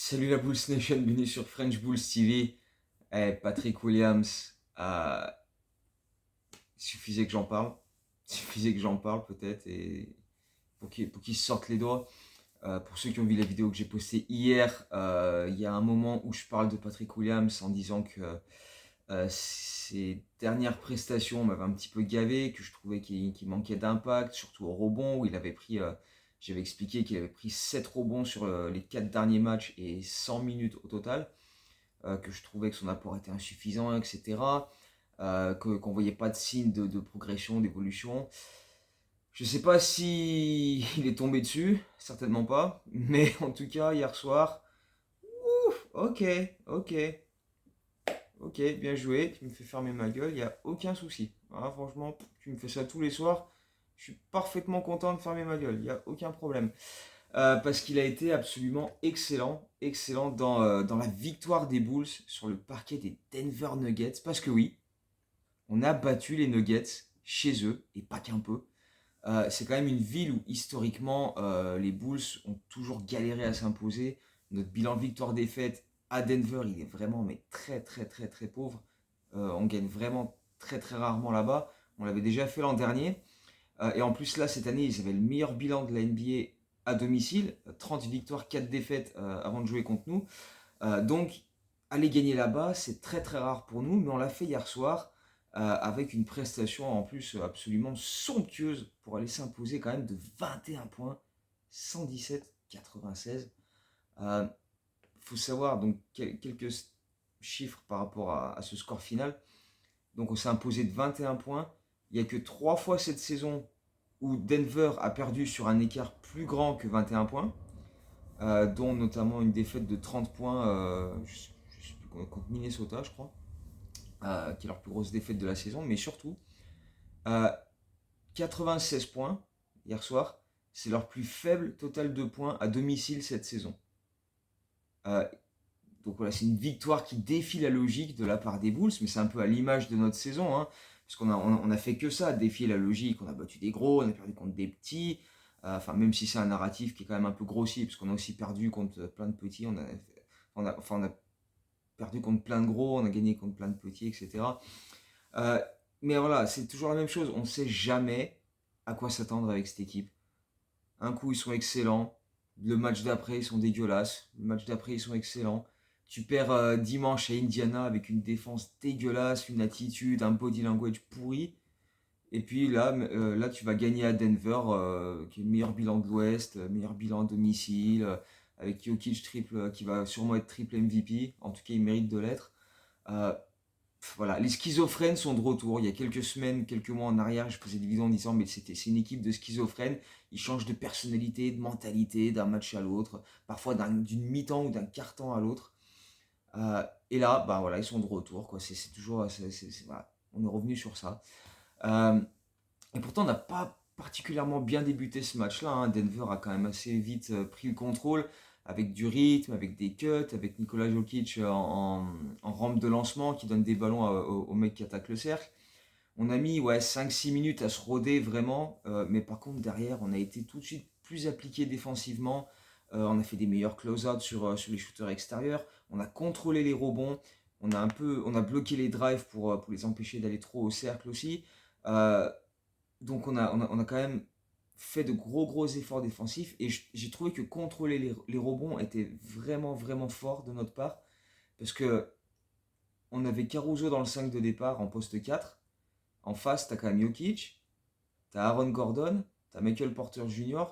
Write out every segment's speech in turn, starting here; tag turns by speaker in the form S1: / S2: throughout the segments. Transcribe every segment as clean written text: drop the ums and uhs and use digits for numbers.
S1: Salut la Bulls Nation, bienvenue sur French Bulls TV. Patrick Williams, suffisait que j'en parle. Suffisait que j'en parle peut-être et pour qu'il se sorte les doigts. Pour ceux qui ont vu la vidéo que j'ai postée hier, il y a un moment où je parle de Patrick Williams en disant que ses dernières prestations m'avaient un petit peu gavé, que je trouvais qu'il manquait d'impact, surtout au rebond où il avait pris. J'avais expliqué qu'il avait pris 7 rebonds sur les 4 derniers matchs et 100 minutes au total. Que je trouvais que son apport était insuffisant, etc. Qu'on voyait pas de signe de progression, d'évolution. Je sais pas si il est tombé dessus, certainement pas. Mais en tout cas, hier soir, ouf, ok, ok, ok, bien joué. Tu me fais fermer ma gueule, il n'y a aucun souci. Ah, franchement, tu me fais ça tous les soirs. Je suis parfaitement content de fermer ma gueule, il n'y a aucun problème. Parce qu'il a été absolument excellent, excellent dans la victoire des Bulls sur le parquet des Denver Nuggets. Parce que oui, on a battu les Nuggets chez eux, et pas qu'un peu. C'est quand même une ville où historiquement les Bulls ont toujours galéré à s'imposer. Notre bilan de victoire-défaite à Denver, il est vraiment mais très très très très pauvre. On gagne vraiment très très rarement là-bas. On l'avait déjà fait l'an dernier. Et en plus, là, cette année, ils avaient le meilleur bilan de la NBA à domicile, 30 victoires, 4 défaites avant de jouer contre nous. Donc, aller gagner là-bas, c'est très très rare pour nous, mais on l'a fait hier soir avec une prestation en plus absolument somptueuse pour aller s'imposer quand même de 21 points, 117-96. Il faut savoir donc quelques chiffres par rapport à ce score final. Donc on s'est imposé de 21 points. Il n'y a que 3 fois cette saison où Denver a perdu sur un écart plus grand que 21 points, dont notamment une défaite de 30 points je sais plus, contre Minnesota, je crois, qui est leur plus grosse défaite de la saison. Mais surtout, euh, 96 points hier soir, c'est leur plus faible total de points à domicile cette saison. Euh, Donc voilà, c'est une victoire qui défie la logique de la part des Bulls, mais c'est un peu à l'image de notre saison, hein, parce qu'on a fait que ça, défier la logique. On a battu des gros, on a perdu contre des petits. Enfin, même si c'est un narratif qui est quand même un peu grossier, parce qu'on a aussi perdu contre plein de petits. On a perdu contre plein de gros, on a gagné contre plein de petits, etc. Euh, mais voilà, c'est toujours la même chose. On ne sait jamais à quoi s'attendre avec cette équipe. Un coup, ils sont excellents. Le match d'après, ils sont dégueulasses. Le match d'après, ils sont excellents. Tu perds dimanche à Indiana avec une défense dégueulasse, une attitude, un body language pourri. Et puis là tu vas gagner à Denver, qui est le meilleur bilan de l'Ouest, meilleur bilan à domicile, avec Jokic triple, qui va sûrement être triple MVP. En tout cas, il mérite de l'être. Euh, voilà, les schizophrènes sont de retour. Il y a quelques semaines, quelques mois en arrière, je faisais des vidéos en disant mais c'est une équipe de schizophrènes. Ils changent de personnalité, de mentalité d'un match à l'autre, parfois d'une mi-temps ou d'un quart-temps à l'autre. Et là, bah voilà, ils sont de retour. Quoi. C'est toujours, voilà, on est revenu sur ça. Euh, et pourtant, on n'a pas particulièrement bien débuté ce match-là, hein. Denver a quand même assez vite pris le contrôle avec du rythme, avec des cuts, avec Nikola Jokic en rampe de lancement qui donne des ballons aux mecs qui attaquent le cercle. On a mis ouais, 5-6 minutes à se roder vraiment, mais par contre derrière on a été tout de suite plus appliqué défensivement. On a fait des meilleurs close-out sur les shooters extérieurs, on a contrôlé les rebonds, on a bloqué les drives pour les empêcher d'aller trop au cercle aussi. Euh, donc on a quand même fait de gros efforts défensifs et j'ai trouvé que contrôler les rebonds était vraiment vraiment fort de notre part parce que on avait Caruso dans le 5 de départ en poste 4. En face, t'as quand même Jokic, t'as Aaron Gordon, t'as Michael Porter Jr.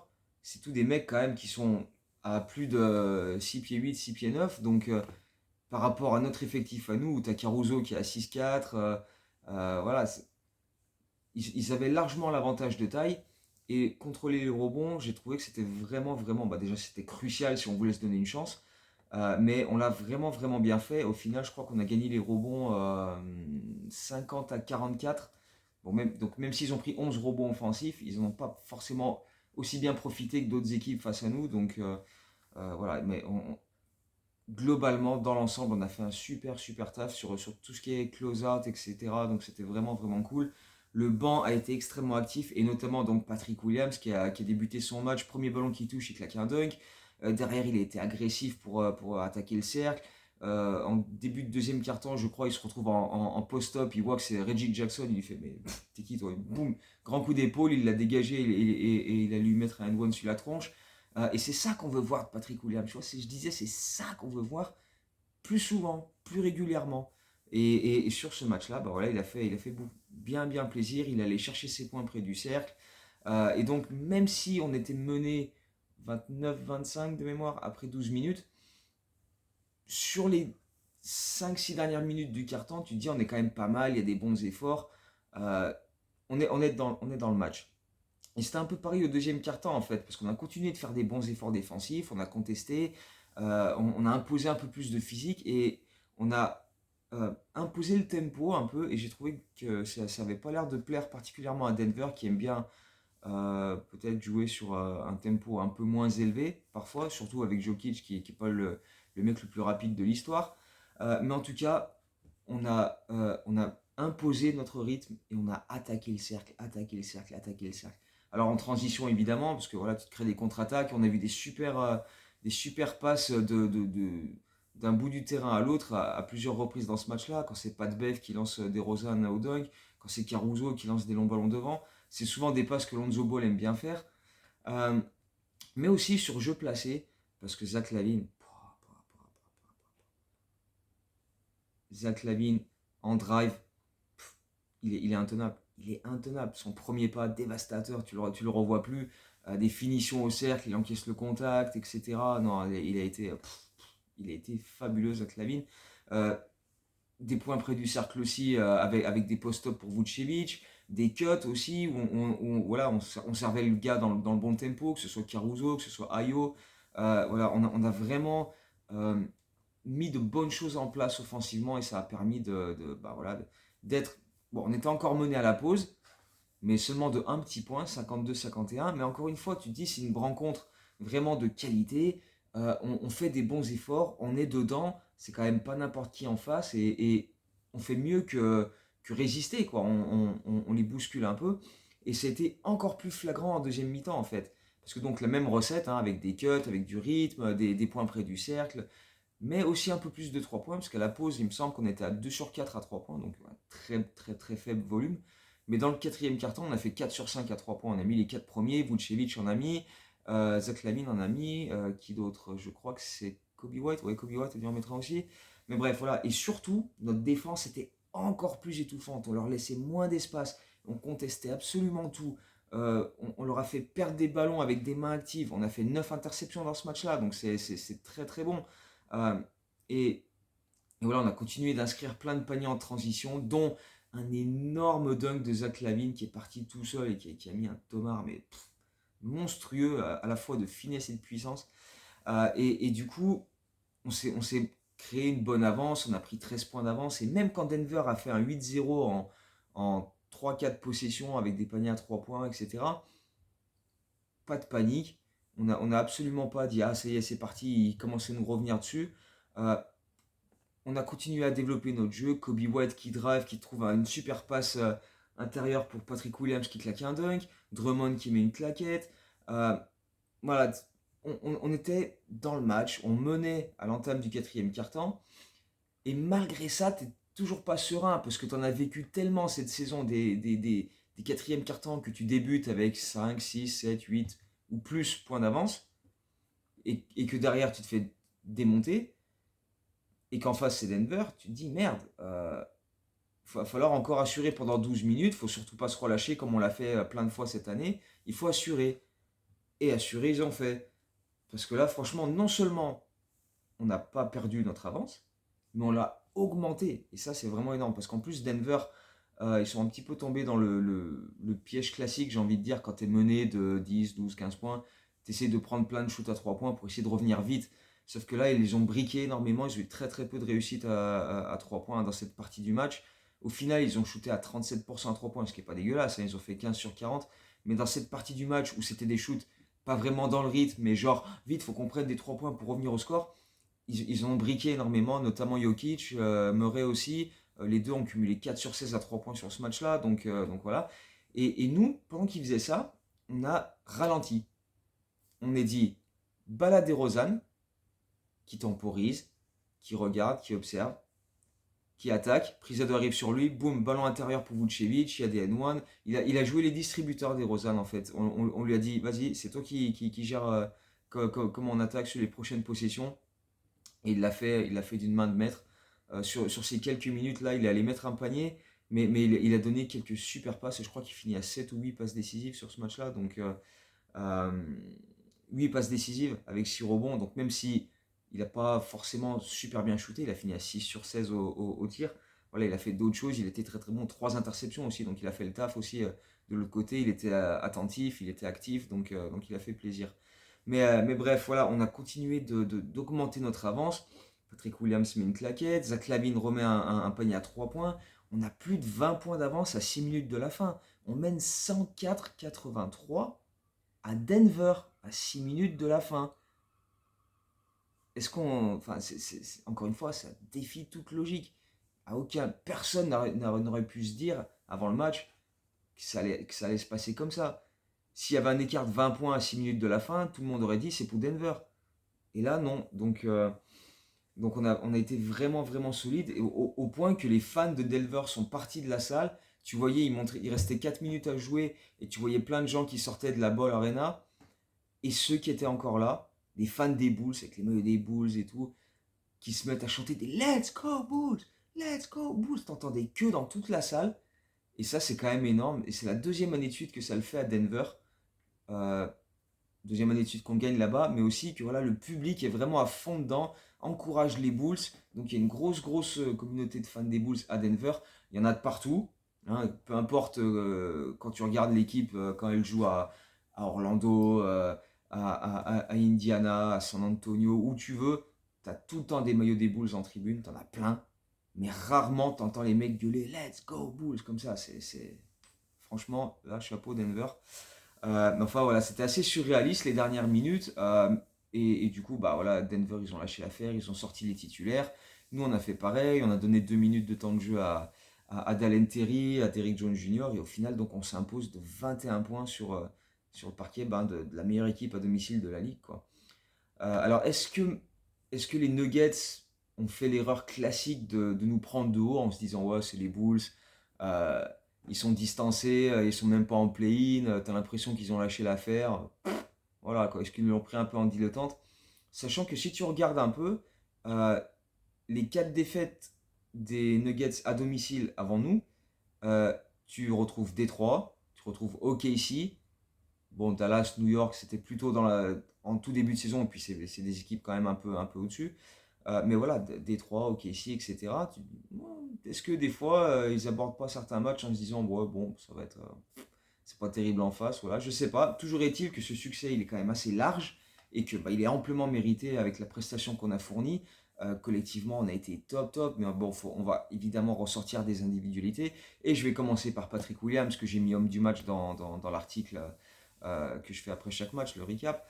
S1: C'est tous des mecs quand même qui sont à plus de 6 pieds 8, 6 pieds 9. Donc par rapport à notre effectif à nous, où t'as Caruso qui est à 6-4, voilà, ils avaient largement l'avantage de taille. Et contrôler les rebonds, j'ai trouvé que c'était vraiment, vraiment, bah déjà c'était crucial si on voulait se donner une chance. Mais on l'a vraiment, vraiment bien fait. Au final, je crois qu'on a gagné les rebonds 50-44. Bon, donc même s'ils ont pris 11 rebonds offensifs, ils n'ont pas forcément aussi bien profité que d'autres équipes face à nous. Donc voilà, mais globalement, dans l'ensemble, on a fait un super taf sur tout ce qui est close-out, etc. Donc c'était vraiment, vraiment cool. Le banc a été extrêmement actif, et notamment donc Patrick Williams qui a débuté son match, premier ballon qu'il touche, il claque un dunk. Derrière, il a été agressif pour attaquer le cercle. En début de deuxième quart-temps, je crois, il se retrouve en post-up. Il voit que c'est Reggie Jackson. Il lui fait, mais t'es qui toi? Boum, grand coup d'épaule, il l'a dégagé et il a lui mettre un end one sur la tronche. Et c'est ça qu'on veut voir de Patrick Williams. Tu vois, je disais, c'est ça qu'on veut voir plus souvent, plus régulièrement. Et sur ce match-là, bah voilà, il a fait bien, bien plaisir. Il allait chercher ses points près du cercle. Et donc, même si on était mené 29-25 de mémoire après 12 minutes, sur les 5-6 dernières minutes du carton, tu te dis on est quand même pas mal, il y a des bons efforts. Euh, on est dans le match. Et c'était un peu pareil au deuxième quart-temps en fait, parce qu'on a continué de faire des bons efforts défensifs, on a contesté, on a imposé un peu plus de physique et on a imposé le tempo un peu. Et j'ai trouvé que ça n'avait pas l'air de plaire particulièrement à Denver qui aime bien peut-être jouer sur un tempo un peu moins élevé parfois, surtout avec Jokic qui n'est pas le mec le plus rapide de l'histoire. Mais en tout cas, on a imposé notre rythme et on a attaqué le cercle, attaqué le cercle, attaqué le cercle. Alors en transition évidemment, parce que voilà, tu te crées des contre-attaques, on a vu des super passes d'un bout du terrain à l'autre à plusieurs reprises dans ce match-là, quand c'est Pat Bev qui lance des DeRozan au dunk, quand c'est Caruso qui lance des longs ballons devant, c'est souvent des passes que Lonzo Ball aime bien faire. Euh, mais aussi sur jeu placé, parce que Zach Lavine en drive, il est intenable. Il est intenable. Son premier pas dévastateur, tu le revois plus. Des finitions au cercle, il encaisse le contact, etc. Non, il a été fabuleux, Zach Lavine. Euh, des points près du cercle aussi, avec des post-ups pour Vucevic, des cuts aussi, où voilà, on servait le gars dans le bon tempo, que ce soit Caruso, que ce soit Ayo. Voilà, on a vraiment mis de bonnes choses en place offensivement et ça a permis bah, voilà, d'être. Bon, on était encore mené à la pause, mais seulement de un petit point, 52-51. Mais encore une fois, tu te dis, c'est une rencontre vraiment de qualité. On fait des bons efforts, on est dedans, c'est quand même pas n'importe qui en face et on fait mieux que résister, quoi. On les bouscule un peu. Et c'était encore plus flagrant en deuxième mi-temps, en fait. Parce que donc la même recette, hein, avec des cuts, avec du rythme, des points près du cercle, mais aussi un peu plus de 3 points, parce qu'à la pause, il me semble qu'on était à 2 sur 4 à 3 points, donc très très très faible volume. Mais dans le quatrième carton, on a fait 4 sur 5 à 3 points. On a mis les 4 premiers, Vucevic en a mis, Zach Lavine en a mis, qui d'autre? Je crois que c'est Kobe White. Ouais, Kobe White a dû en mettre un aussi. Mais bref, voilà. Et surtout, notre défense était encore plus étouffante. On leur laissait moins d'espace. On contestait absolument tout. On leur a fait perdre des ballons avec des mains actives. On a fait 9 interceptions dans ce match-là. Donc c'est très très bon. Euh, et, et voilà, on a continué d'inscrire plein de paniers en transition, dont un énorme dunk de Zach Lavine qui est parti tout seul et qui a mis un tomard mais monstrueux, à la fois de finesse et de puissance. Et du coup, on s'est créé une bonne avance, on a pris 13 points d'avance. Et même quand Denver a fait un 8-0 en 3-4 possessions avec des paniers à 3 points, etc., pas de panique. On a absolument pas dit, ah ça y est, c'est parti, il commence à nous revenir dessus. Euh, on a continué à développer notre jeu. Kobe White qui drive, qui trouve une super passe intérieure pour Patrick Williams qui claque un dunk. Drummond qui met une claquette. Voilà, on était dans le match. On menait à l'entame du quatrième quart-temps. Et malgré ça, tu n'es toujours pas serein parce que tu en as vécu tellement cette saison des quatrièmes quart-temps que tu débutes avec 5, 6, 7, 8 ou plus points d'avance et que derrière tu te fais démonter et qu'en face c'est Denver, tu te dis merde, il va falloir encore assurer pendant 12 minutes, il faut surtout pas se relâcher comme on l'a fait plein de fois cette année, il faut assurer. Et assurer, ils ont fait. Parce que là, franchement, non seulement on n'a pas perdu notre avance, mais on l'a augmenté. Et ça, c'est vraiment énorme. Parce qu'en plus, Denver, ils sont un petit peu tombés dans le piège classique, j'ai envie de dire, quand tu es mené de 10, 12, 15 points, tu essaies de prendre plein de shoots à 3 points pour essayer de revenir vite. Sauf que là, ils les ont briqués énormément. Ils ont eu très très peu de réussite à 3 points dans cette partie du match. Au final, ils ont shooté à 37% à 3 points, ce qui n'est pas dégueulasse. Hein. Ils ont fait 15 sur 40. Mais dans cette partie du match où c'était des shoots pas vraiment dans le rythme, mais genre, vite, faut qu'on prenne des 3 points pour revenir au score. Ils ont briqué énormément, notamment Jokic, Murray aussi. Les deux ont cumulé 4 sur 16 à 3 points sur ce match-là. Donc voilà. Et nous, pendant qu'ils faisaient ça, on a ralenti. On est dit, balade DeRozan, qui temporise, qui regarde, qui observe, qui attaque. Prizado arrive sur lui, boum, ballon intérieur pour Vucevic, il y a des N1. Il a joué les distributeurs DeRozan en fait. On lui a dit, vas-y, c'est toi qui gère comment on attaque sur les prochaines possessions. Et il l'a fait d'une main de maître. Sur ces quelques minutes là, il est allé mettre un panier, mais il a donné quelques super passes. Et je crois qu'il finit à 7 ou 8 passes décisives sur ce match là. Donc euh, 8 passes décisives avec 6 rebonds. Donc même si il n'a pas forcément super bien shooté, il a fini à 6 sur 16 au tir. Voilà, il a fait d'autres choses, il était très très bon. 3 interceptions aussi, donc il a fait le taf aussi de l'autre côté. Il était attentif, il était actif, donc il a fait plaisir. Mais bref, voilà, on a continué d'augmenter notre avance. Patrick Williams met une claquette, Zach LaVine remet un panier à 3 points. On a plus de 20 points d'avance à 6 minutes de la fin. On mène 104-83 à Denver à 6 minutes de la fin. Est-ce qu'on. Enfin, encore une fois, ça défie toute logique. Personne n'aurait pu se dire avant le match que ça allait se passer comme ça. S'il y avait un écart de 20 points à 6 minutes de la fin, tout le monde aurait dit c'est pour Denver. Et là, non. Donc on a été vraiment, vraiment solide, et au point que les fans de Denver sont partis de la salle. Tu voyais, il restait 4 minutes à jouer, et tu voyais plein de gens qui sortaient de la Ball Arena. Et ceux qui étaient encore là, des fans des Bulls, avec les maillots des Bulls et tout, qui se mettent à chanter des Let's go Bulls, Let's go Bulls. T'entendais que dans toute la salle. Et ça, c'est quand même énorme. Et c'est la deuxième année de suite que ça le fait à Denver. Euh, Deuxième année de suite qu'on gagne là-bas. Mais aussi que voilà, le public est vraiment à fond dedans, encourage les Bulls. Donc il y a une grosse, grosse communauté de fans des Bulls à Denver. Il y en a de partout. Hein, peu importe quand tu regardes l'équipe, quand elle joue à Orlando, à Indiana, à San Antonio, où tu veux, tu as tout le temps des maillots des Bulls en tribune, tu en as plein. Mais rarement tu entends les mecs gueuler Let's go Bulls comme ça. Franchement, là, chapeau Denver. Mais enfin voilà, c'était assez surréaliste les dernières minutes. Et du coup, bah voilà, Denver, ils ont lâché l'affaire, ils ont sorti les titulaires. Nous, on a fait pareil, on a donné 2 minutes de temps de jeu à Dalen Terry, à Derrick Jones Jr. Et au final, donc, on s'impose de 21 points sur le parquet de la meilleure équipe à domicile de la ligue, quoi. Alors, est-ce que les Nuggets ont fait l'erreur classique de nous prendre de haut en se disant, ouais, c'est les Bulls, euh, ils sont distancés, ils sont même pas en play-in, t'as l'impression qu'ils ont lâché l'affaire. Voilà, quoi. Est-ce qu'ils l'ont pris un peu en dilettante? Sachant que si tu regardes un peu, euh, les 4 défaites des Nuggets à domicile avant nous, euh, tu retrouves Détroit, tu retrouves OKC. Bon, Dallas, New York, c'était plutôt en tout début de saison, et puis c'est des équipes quand même un peu au-dessus. Mais voilà, Détroit, OKC, etc. Est-ce que des fois, ils abordent pas certains matchs en se disant, ouais, bon, ça va être. C'est pas terrible en face, voilà, je sais pas. Toujours est-il que ce succès, il est quand même assez large, et que bah, il est amplement mérité avec la prestation qu'on a fournie. Collectivement, on a été top, top, mais bon, on va évidemment ressortir des individualités. Et je vais commencer par Patrick Williams, que j'ai mis homme du match dans l'article que je fais après chaque match, le recap.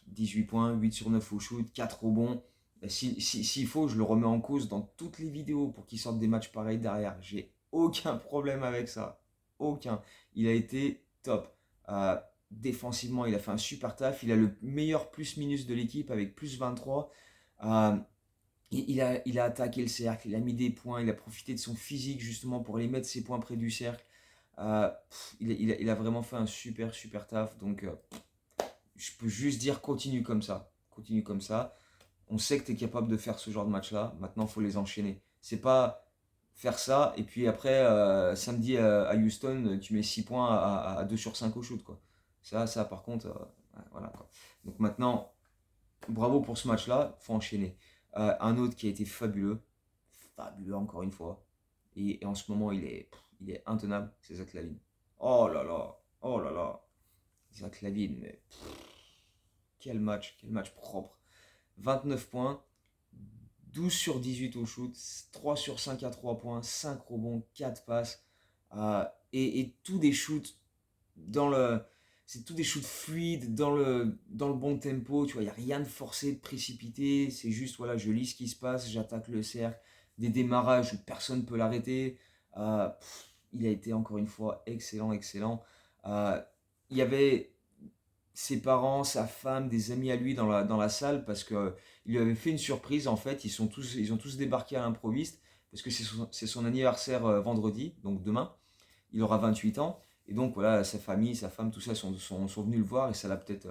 S1: 18 points, 8 sur 9 au shoot, 4 rebonds. S'il faut, je le remets en cause dans toutes les vidéos pour qu'il sorte des matchs pareils derrière. J'ai aucun problème avec ça. Aucun. Il a été top. Défensivement, il a fait un super taf. Il a le meilleur plus-minus de l'équipe avec plus 23. Euh, il a attaqué le cercle, il a mis des points, il a profité de son physique justement pour aller mettre ses points près du cercle. Il a vraiment fait un super, super taf. Donc, je peux juste dire continue comme ça. Continue comme ça. On sait que tu es capable de faire ce genre de match-là. Maintenant, il faut les enchaîner. C'est pas faire ça et puis après, samedi à Houston, tu mets 6 points à 2 sur 5 au shoot, quoi. Ça par contre, ouais, voilà, quoi. Donc maintenant, bravo pour ce match-là. Faut enchaîner. Un autre qui a été fabuleux. Fabuleux encore une fois. Et en ce moment, il est intenable. C'est Zach LaVine. Oh là là. Oh là là. Zach LaVine, mais quel match propre. 29 points, 12 sur 18 au shoot, 3 sur 5 à 3 points, 5 rebonds, 4 passes. Et tous des shoots dans le. C'est tous des shoots fluides, dans le bon tempo. Tu vois, il n'y a rien de forcé, de précipité. C'est juste, voilà, je lis ce qui se passe, j'attaque le cercle. Des démarrages où personne ne peut l'arrêter. Il a été encore une fois excellent, excellent. Il y avait ses parents, sa femme, des amis à lui dans la salle parce qu'il lui avait fait une surprise. En fait, ils ont tous débarqué à l'improviste parce que c'est son anniversaire vendredi, donc demain. Il aura 28 ans. Et donc, voilà, sa famille, sa femme, tout ça sont venus le voir et ça l'a peut-être.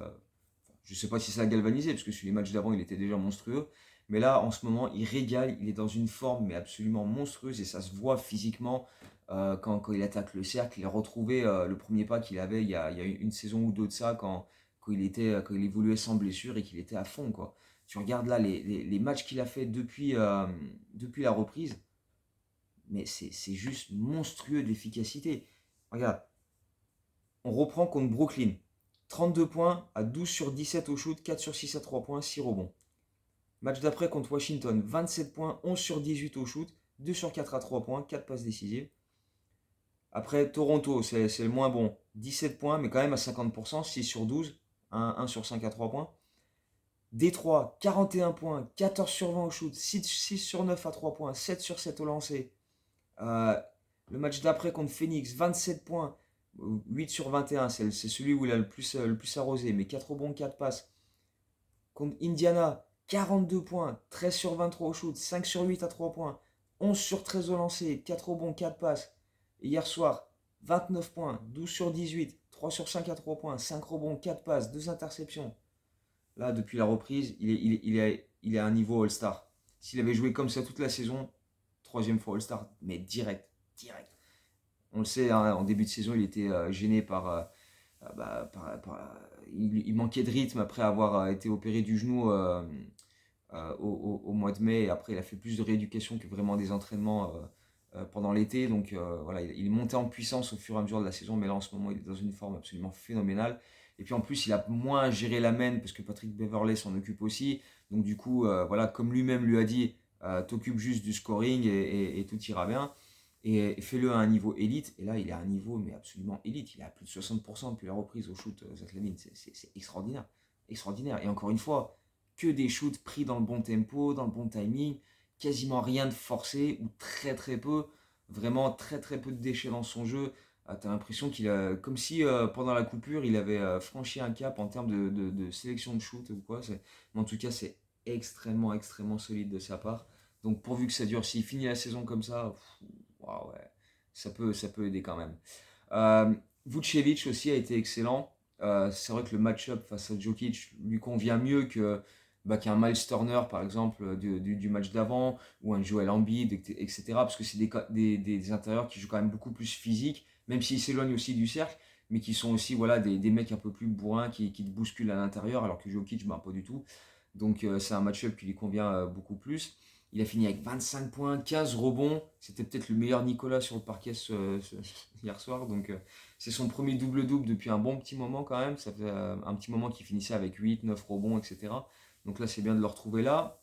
S1: Je ne sais pas si ça l'a galvanisé parce que sur les matchs d'avant, il était déjà monstrueux. Mais là, en ce moment, il régale. Il est dans une forme mais absolument monstrueuse et ça se voit physiquement quand il attaque le cercle. Il a retrouvé le premier pas qu'il avait il y a une saison ou deux de ça quand il évoluait sans blessure et qu'il était à fond, quoi. Tu regardes là les matchs qu'il a fait depuis la reprise, mais c'est juste monstrueux d'efficacité. Regarde, on reprend contre Brooklyn. 32 points à 12 sur 17 au shoot, 4 sur 6 à 3 points, 6 rebonds. Match d'après contre Washington, 27 points, 11 sur 18 au shoot, 2 sur 4 à 3 points, 4 passes décisives. Après Toronto, c'est le moins bon, 17 points, mais quand même à 50%, 6 sur 12, 1 sur 5 à 3 points. Détroit, 41 points, 14 sur 20 au shoot, 6 sur 9 à 3 points, 7 sur 7 au lancer. Le match d'après contre Phoenix, 27 points, 8 sur 21, c'est celui où il a le plus arrosé, mais 4 rebonds, 4 passes. Contre Indiana, 42 points, 13 sur 23 au shoot, 5 sur 8 à 3 points, 11 sur 13 au lancer, 4 rebonds, 4 passes. Et hier soir, 29 points, 12 sur 18, 3 sur 5 à 3 points, 5 rebonds, 4 passes, 2 interceptions. Là, depuis la reprise, il est à un niveau All-Star. S'il avait joué comme ça toute la saison, troisième fois All-Star, mais direct, direct. On le sait, hein, en début de saison, il était gêné il manquait de rythme après avoir été opéré du genou au mois de mai. Et après, il a fait plus de rééducation que vraiment des entraînements pendant l'été. Donc voilà, il est monté en puissance au fur et à mesure de la saison. Mais là, en ce moment, il est dans une forme absolument phénoménale. Et puis en plus, il a moins géré la main parce que Patrick Beverley s'en occupe aussi. Donc du coup, voilà, comme lui-même lui a dit, t'occupes juste du scoring et tout ira bien. Et fais-le à un niveau élite. Et là, il est à un niveau mais absolument élite. Il est à plus de 60% depuis la reprise au shoot, Zach LaVine. C'est extraordinaire. Extraordinaire. Et encore une fois, que des shoots pris dans le bon tempo, dans le bon timing. Quasiment rien de forcé ou très très peu. Vraiment très très peu de déchets dans son jeu. T'as l'impression qu'il a. Comme si pendant la coupure, il avait franchi un cap en termes de sélection de shoot ou quoi. Mais en tout cas, c'est extrêmement extrêmement solide de sa part. Donc pourvu que ça dure, s'il finit la saison comme ça, wow, ouais, ça peut aider quand même. Vucevic aussi a été excellent. C'est vrai que le match-up face à Jokic lui convient mieux qu'un Miles Turner, par exemple, du match d'avant, ou un Joel Embiid, etc. Parce que c'est des intérieurs qui jouent quand même beaucoup plus physique, même s'ils s'éloignent aussi du cercle, mais qui sont aussi voilà, des mecs un peu plus bourrins qui te bousculent à l'intérieur, alors que Jokic, pas du tout. Donc c'est un match-up qui lui convient beaucoup plus. Il a fini avec 25 points, 15 rebonds. C'était peut-être le meilleur Nicolas sur le parquet hier soir. Donc c'est son premier double-double depuis un bon petit moment quand même. Ça fait un petit moment qu'il finissait avec 8, 9 rebonds, etc. Donc là, c'est bien de le retrouver là.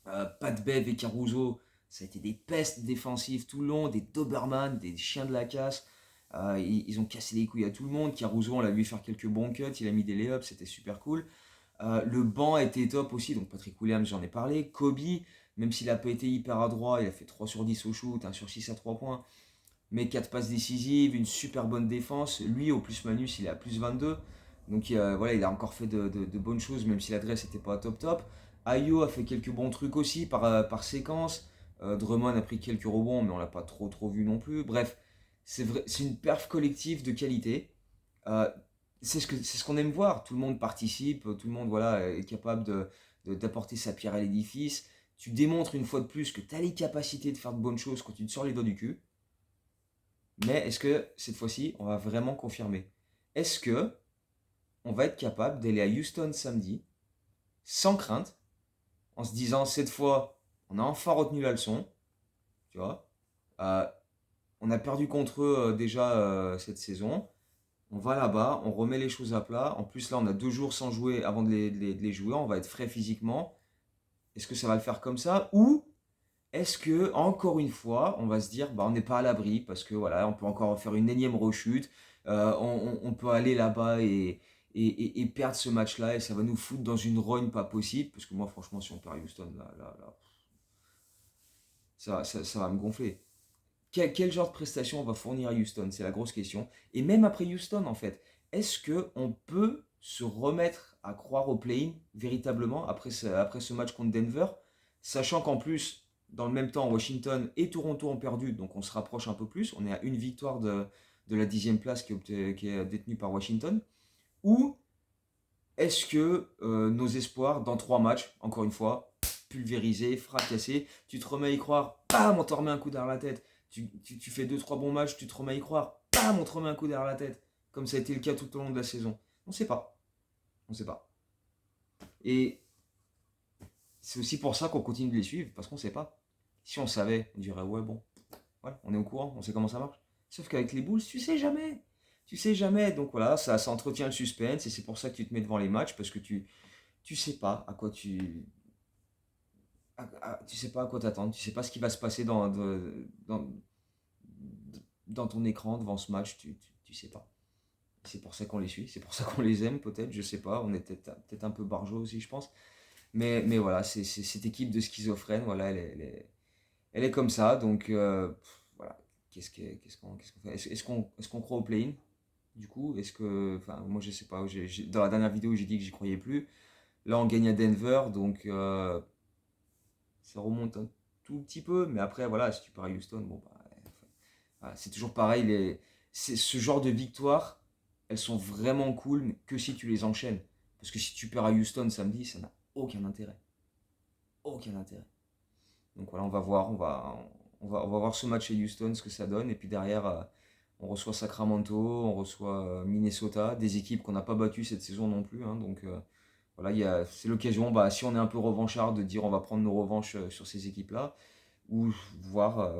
S1: Pat Bev et Caruso, ça a été des pestes défensives tout le long, des Doberman, des chiens de la casse. Ils ont cassé les couilles à tout le monde. Caruso, on l'a vu faire quelques bons cuts, il a mis des lay-ups, c'était super cool. Le banc était top aussi, donc Patrick Williams, j'en ai parlé. Kobe, même s'il n'a pas été hyper adroit, il a fait 3 sur 10 au shoot, 1 sur 6 à 3 points. Mais 4 passes décisives, une super bonne défense. Lui, au plus-manus, il est à plus 22. Donc voilà, il a encore fait de bonnes choses, même si l'adresse n'était pas top top. Ayo a fait quelques bons trucs aussi par séquence. Drummond a pris quelques rebonds, mais on l'a pas trop vu non plus. Bref, c'est une perf collective de qualité. Euh, c'est ce qu'on aime voir. Tout le monde participe, tout le monde voilà, est capable d'apporter sa pierre à l'édifice. Tu démontres une fois de plus que tu as les capacités de faire de bonnes choses quand tu te sors les doigts du cul. Mais est-ce que cette fois-ci, on va vraiment confirmer? Est-ce que on va être capable d'aller à Houston samedi sans crainte, en se disant cette fois, on a enfin retenu la leçon, tu vois? Euh, on a perdu contre eux déjà cette saison. On va là-bas, on remet les choses à plat. En plus, là, on a 2 jours sans jouer avant de les jouer. On va être frais physiquement. Est-ce que ça va le faire comme ça? Ou est-ce que, encore une fois, on va se dire, bah, on n'est pas à l'abri parce que voilà, on peut encore faire une énième rechute. On peut aller là-bas et perdre ce match-là et ça va nous foutre dans une rogne pas possible. Parce que moi, franchement, si on perd Houston, là, ça va me gonfler. Quel genre de prestation on va fournir à Houston? C'est la grosse question. Et même après Houston, en fait, est-ce qu'on peut se remettre à croire au play-in véritablement après ce match contre Denver, sachant qu'en plus, dans le même temps, Washington et Toronto ont perdu, donc on se rapproche un peu plus. On est à une victoire de la 10e place qui est détenue par Washington. Ou est-ce que nos espoirs, dans 3 matchs, encore une fois, pulvérisés, fracassés, tu te remets à y croire, bam, on te remet un coup derrière la tête. Tu fais 2-3 bons matchs, tu te remets à y croire, bam, on te remet un coup derrière la tête. Comme ça a été le cas tout au long de la saison. On ne sait pas. On ne sait pas. Et c'est aussi pour ça qu'on continue de les suivre, parce qu'on ne sait pas. Si on savait, on dirait ouais bon, voilà, on est au courant, on sait comment ça marche. Sauf qu'avec les Bulls, tu sais jamais. Tu sais jamais. Donc voilà, ça entretient le suspense et c'est pour ça que tu te mets devant les matchs parce que tu sais pas à quoi tu sais pas à quoi t'attendre. Tu sais pas ce qui va se passer dans ton écran devant ce match. Tu sais pas. C'est pour ça qu'on les suit. C'est pour ça qu'on les aime peut-être. Je sais pas. On est peut-être un peu barjot aussi, je pense. Mais voilà, c'est cette équipe de schizophrènes. Voilà, elle est comme ça. Donc voilà. Qu'est-ce qu'on fait? Est-ce qu'on croit au play-in? Du coup, est-ce que. Enfin, moi, je sais pas. Dans la dernière vidéo, j'ai dit que j'y croyais plus. Là, on gagne à Denver, donc ça remonte un tout petit peu. Mais après, voilà, si tu pars à Houston, bon, bah, voilà, c'est toujours pareil. Ce genre de victoires, elles sont vraiment cool, mais que si tu les enchaînes. Parce que si tu perds à Houston samedi, ça n'a aucun intérêt. Aucun intérêt. Donc voilà, on va voir. On va voir ce match à Houston, ce que ça donne. Et puis derrière, on reçoit Sacramento, on reçoit Minnesota, des équipes qu'on n'a pas battues cette saison non plus. Hein, donc voilà, c'est l'occasion, bah, si on est un peu revanchard, de dire on va prendre nos revanches sur ces équipes-là, ou voir,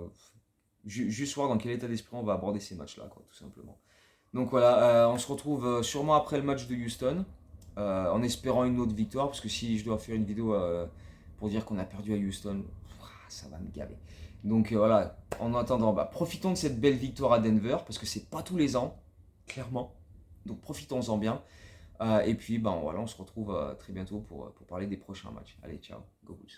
S1: juste voir dans quel état d'esprit on va aborder ces matchs-là, quoi, tout simplement. Donc voilà, on se retrouve sûrement après le match de Houston, en espérant une autre victoire, parce que si je dois faire une vidéo pour dire qu'on a perdu à Houston, ça va me gaver. Donc voilà, en attendant, bah, profitons de cette belle victoire à Denver, parce que c'est pas tous les ans, clairement. Donc profitons-en bien. Et puis, ben, voilà, on se retrouve très bientôt pour parler des prochains matchs. Allez, ciao, go Bulls.